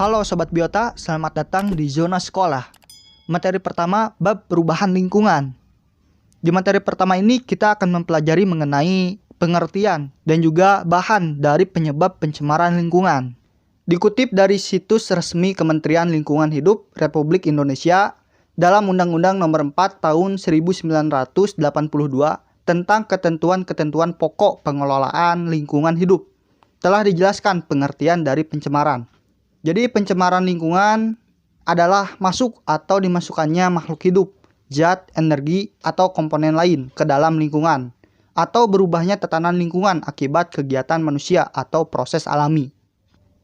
Halo Sobat Biota, selamat datang di Zona Sekolah. Materi pertama, bab perubahan lingkungan. Di materi pertama ini kita akan mempelajari mengenai pengertian dan juga bahan dari penyebab pencemaran lingkungan. Dikutip dari situs resmi Kementerian Lingkungan Hidup Republik Indonesia dalam Undang-Undang Nomor 4 Tahun 1982 tentang ketentuan-ketentuan pokok pengelolaan lingkungan hidup, telah dijelaskan pengertian dari pencemaran. Jadi pencemaran lingkungan adalah masuk atau dimasukkannya makhluk hidup, zat, energi, atau komponen lain ke dalam lingkungan, atau berubahnya tatanan lingkungan akibat kegiatan manusia atau proses alami.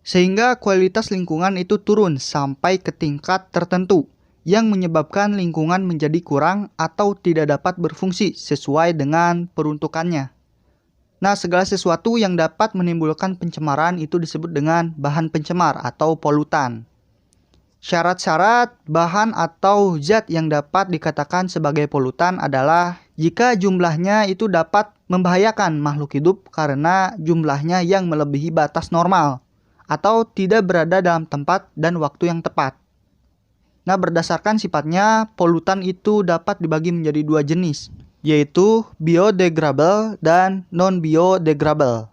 Sehingga kualitas lingkungan itu turun sampai ke tingkat tertentu yang menyebabkan lingkungan menjadi kurang atau tidak dapat berfungsi sesuai dengan peruntukannya. Nah, segala sesuatu yang dapat menimbulkan pencemaran itu disebut dengan bahan pencemar atau polutan. Syarat-syarat bahan atau zat yang dapat dikatakan sebagai polutan adalah jika jumlahnya itu dapat membahayakan makhluk hidup karena jumlahnya yang melebihi batas normal atau tidak berada dalam tempat dan waktu yang tepat. Nah, berdasarkan sifatnya, polutan itu dapat dibagi menjadi dua jenis, yaitu biodegradable dan non-biodegradable.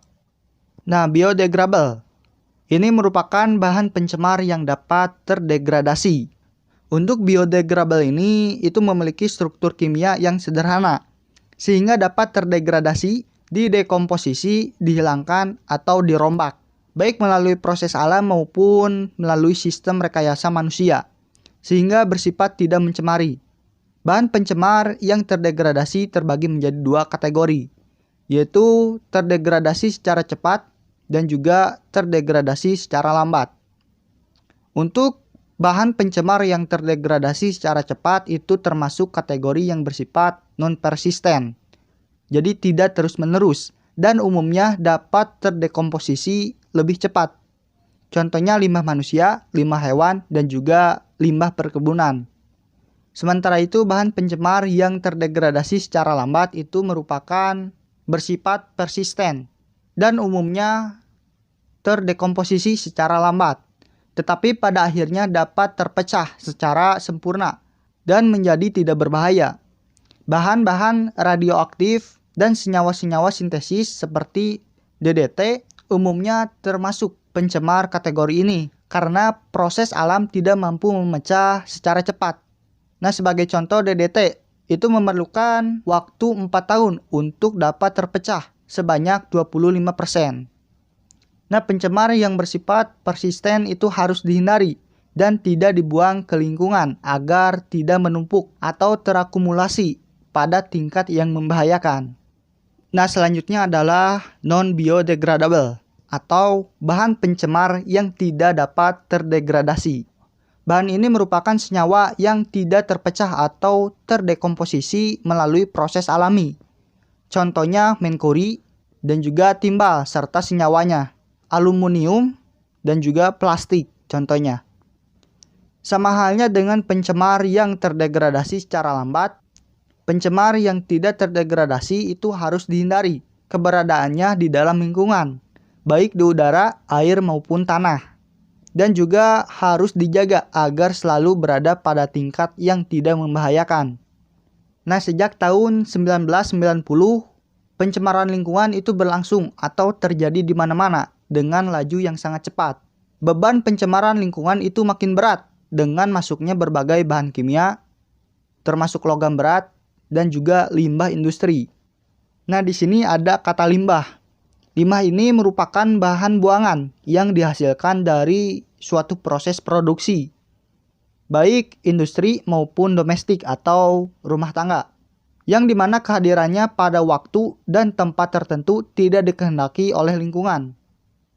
Nah, biodegradable ini merupakan bahan pencemar yang dapat terdegradasi. Untuk biodegradable ini itu memiliki struktur kimia yang sederhana, sehingga dapat terdegradasi, didekomposisi, dihilangkan, atau dirombak, baik melalui proses alam maupun melalui sistem rekayasa manusia, sehingga bersifat tidak mencemari. Bahan pencemar yang terdegradasi terbagi menjadi dua kategori, yaitu terdegradasi secara cepat dan juga terdegradasi secara lambat. Untuk bahan pencemar yang terdegradasi secara cepat itu termasuk kategori yang bersifat non-persisten, jadi tidak terus-menerus dan umumnya dapat terdekomposisi lebih cepat. Contohnya limbah manusia, limbah hewan, dan juga limbah perkebunan. Sementara itu, bahan pencemar yang terdegradasi secara lambat itu merupakan bersifat persisten dan umumnya terdekomposisi secara lambat, tetapi pada akhirnya dapat terpecah secara sempurna dan menjadi tidak berbahaya. Bahan-bahan radioaktif dan senyawa-senyawa sintesis seperti DDT umumnya termasuk pencemar kategori ini karena proses alam tidak mampu memecah secara cepat. Nah, sebagai contoh DDT itu memerlukan waktu 4 tahun untuk dapat terpecah sebanyak 25%. Nah, pencemar yang bersifat persisten itu harus dihindari dan tidak dibuang ke lingkungan agar tidak menumpuk atau terakumulasi pada tingkat yang membahayakan. Nah, selanjutnya adalah non-biodegradable atau bahan pencemar yang tidak dapat terdegradasi. Bahan ini merupakan senyawa yang tidak terpecah atau terdekomposisi melalui proses alami. Contohnya merkuri dan juga timbal serta senyawanya, aluminium dan juga plastik contohnya. Sama halnya dengan pencemar yang terdegradasi secara lambat, pencemar yang tidak terdegradasi itu harus dihindari keberadaannya di dalam lingkungan, baik di udara, air maupun tanah. Dan juga harus dijaga agar selalu berada pada tingkat yang tidak membahayakan. Nah, sejak tahun 1990, pencemaran lingkungan itu berlangsung atau terjadi di mana-mana dengan laju yang sangat cepat. Beban pencemaran lingkungan itu makin berat dengan masuknya berbagai bahan kimia, termasuk logam berat dan juga limbah industri. Nah, di sini ada kata limbah. Limbah ini merupakan bahan buangan yang dihasilkan dari suatu proses produksi, baik industri maupun domestik atau rumah tangga, yang dimana kehadirannya pada waktu dan tempat tertentu tidak dikehendaki oleh lingkungan.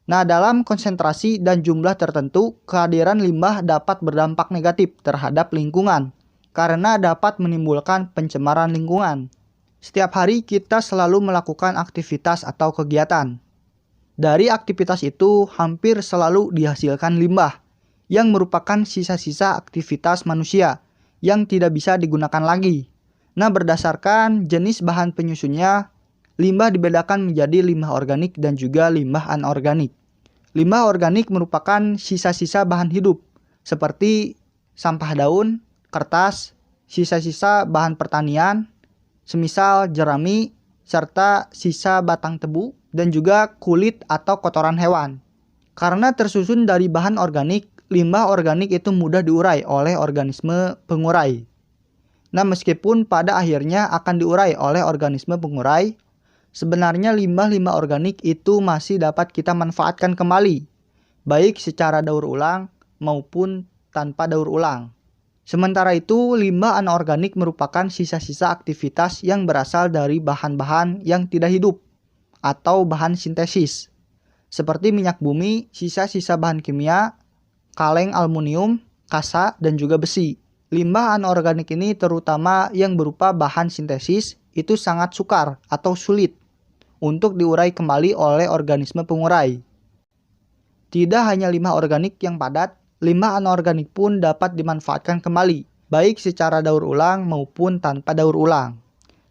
Nah, dalam konsentrasi dan jumlah tertentu, kehadiran limbah dapat berdampak negatif terhadap lingkungan, karena dapat menimbulkan pencemaran lingkungan. Setiap hari kita selalu melakukan aktivitas atau kegiatan. Dari aktivitas itu hampir selalu dihasilkan limbah yang merupakan sisa-sisa aktivitas manusia yang tidak bisa digunakan lagi. Nah, berdasarkan jenis bahan penyusunnya, limbah dibedakan menjadi limbah organik dan juga limbah anorganik. Limbah organik merupakan sisa-sisa bahan hidup seperti sampah daun, kertas, sisa-sisa bahan pertanian, semisal jerami, serta sisa batang tebu, dan juga kulit atau kotoran hewan. Karena tersusun dari bahan organik, limbah organik itu mudah diurai oleh organisme pengurai. Nah, meskipun pada akhirnya akan diurai oleh organisme pengurai, sebenarnya limbah-limbah organik itu masih dapat kita manfaatkan kembali, baik secara daur ulang maupun tanpa daur ulang. Sementara itu, limbah anorganik merupakan sisa-sisa aktivitas yang berasal dari bahan-bahan yang tidak hidup atau bahan sintesis, seperti minyak bumi, sisa-sisa bahan kimia, kaleng aluminium, kasa, dan juga besi. Limbah anorganik ini terutama yang berupa bahan sintesis itu sangat sukar atau sulit untuk diurai kembali oleh organisme pengurai. Tidak hanya limbah organik yang padat, limbah anorganik pun dapat dimanfaatkan kembali, baik secara daur ulang maupun tanpa daur ulang.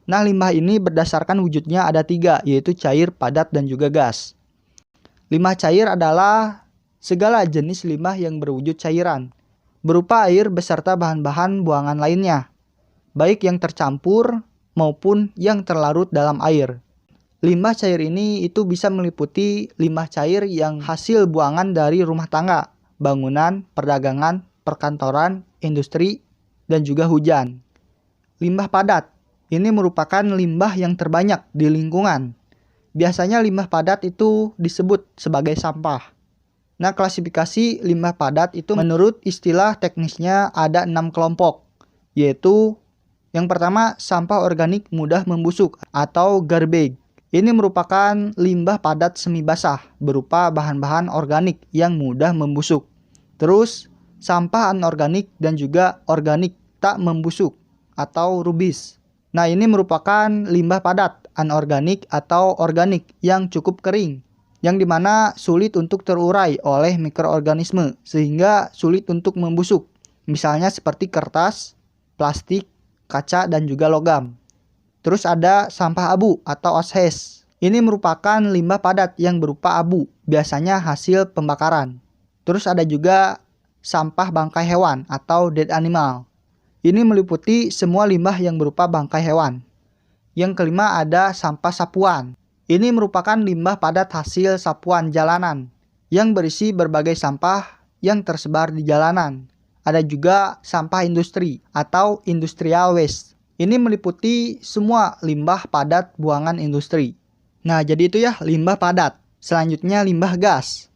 Nah, limbah ini berdasarkan wujudnya ada 3, yaitu cair, padat, dan juga gas. Limbah cair adalah segala jenis limbah yang berwujud cairan, berupa air beserta bahan-bahan buangan lainnya, baik yang tercampur maupun yang terlarut dalam air. Limbah cair ini itu bisa meliputi limbah cair yang hasil buangan dari rumah tangga, bangunan, perdagangan, perkantoran, industri, dan juga hujan. Limbah padat, ini merupakan limbah yang terbanyak di lingkungan. Biasanya limbah padat itu disebut sebagai sampah. Nah, klasifikasi limbah padat itu menurut istilah teknisnya ada 6 kelompok, yaitu yang pertama sampah organik mudah membusuk atau garbage. Ini merupakan limbah padat semi basah berupa bahan-bahan organik yang mudah membusuk. Terus sampah anorganik dan juga organik tak membusuk atau rubis. Nah, ini merupakan limbah padat anorganik atau organik yang cukup kering, yang dimana sulit untuk terurai oleh mikroorganisme sehingga sulit untuk membusuk. Misalnya seperti kertas, plastik, kaca, dan juga logam. Terus ada sampah abu atau ashes. Ini merupakan limbah padat yang berupa abu, biasanya hasil pembakaran. Terus ada juga sampah bangkai hewan atau dead animal. Ini meliputi semua limbah yang berupa bangkai hewan. Yang kelima ada sampah sapuan. Ini merupakan limbah padat hasil sapuan jalanan yang berisi berbagai sampah yang tersebar di jalanan. Ada juga sampah industri atau industrial waste. Ini meliputi semua limbah padat buangan industri. Nah, jadi itu ya limbah padat. Selanjutnya limbah gas.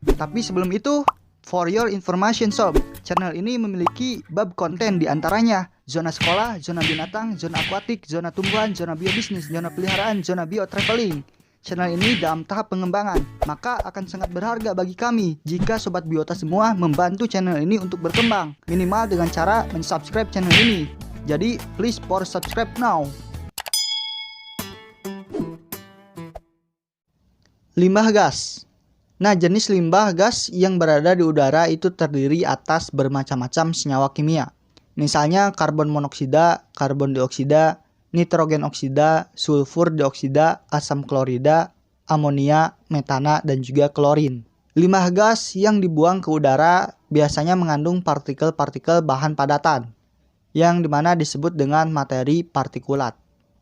Tapi sebelum itu, for your information sob, channel ini memiliki bab konten diantaranya zona sekolah, zona binatang, zona akuatik, zona tumbuhan, zona biobisnis, zona peliharaan, zona biotraveling. Channel ini dalam tahap pengembangan, maka akan sangat berharga bagi kami jika Sobat Biota semua membantu channel ini untuk berkembang, minimal dengan cara mensubscribe channel ini. Jadi, please for subscribe now. Limbah gas. Nah, jenis limbah gas yang berada di udara itu terdiri atas bermacam-macam senyawa kimia. Misalnya karbon monoksida, karbon dioksida, nitrogen oksida, sulfur dioksida, asam klorida, amonia, metana, dan juga klorin. Limbah gas yang dibuang ke udara biasanya mengandung partikel-partikel bahan padatan, yang dimana disebut dengan materi partikulat.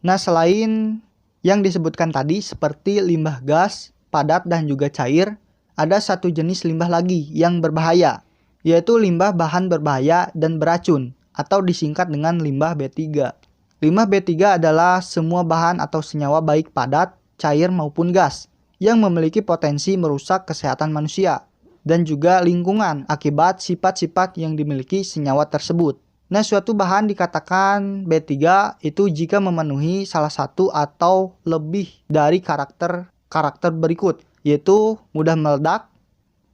Nah, selain yang disebutkan tadi seperti limbah gas, padat, dan juga cair, ada satu jenis limbah lagi yang berbahaya, yaitu limbah bahan berbahaya dan beracun, atau disingkat dengan limbah B3. Limbah B3 adalah semua bahan atau senyawa baik padat, cair maupun gas, yang memiliki potensi merusak kesehatan manusia, dan juga lingkungan akibat sifat-sifat yang dimiliki senyawa tersebut. Nah, suatu bahan dikatakan B3 itu jika memenuhi salah satu atau lebih dari karakter berikut, yaitu mudah meledak,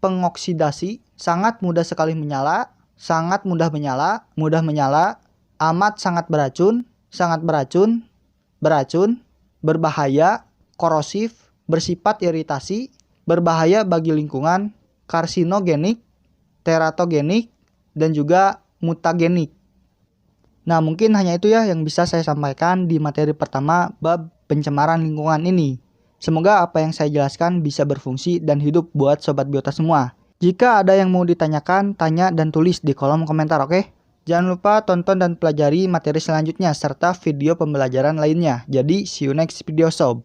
pengoksidasi, sangat mudah sekali menyala, sangat mudah menyala, amat sangat beracun, beracun, berbahaya, korosif, bersifat iritasi, berbahaya bagi lingkungan, karsinogenik, teratogenik, dan juga mutagenik. Nah, mungkin hanya itu ya yang bisa saya sampaikan di materi pertama bab pencemaran lingkungan ini. Semoga apa yang saya jelaskan bisa berfungsi dan hidup buat Sobat Biota semua. Jika ada yang mau ditanyakan, tanya dan tulis di kolom komentar, oke? Jangan lupa tonton dan pelajari materi selanjutnya serta video pembelajaran lainnya. Jadi, see you next video sob.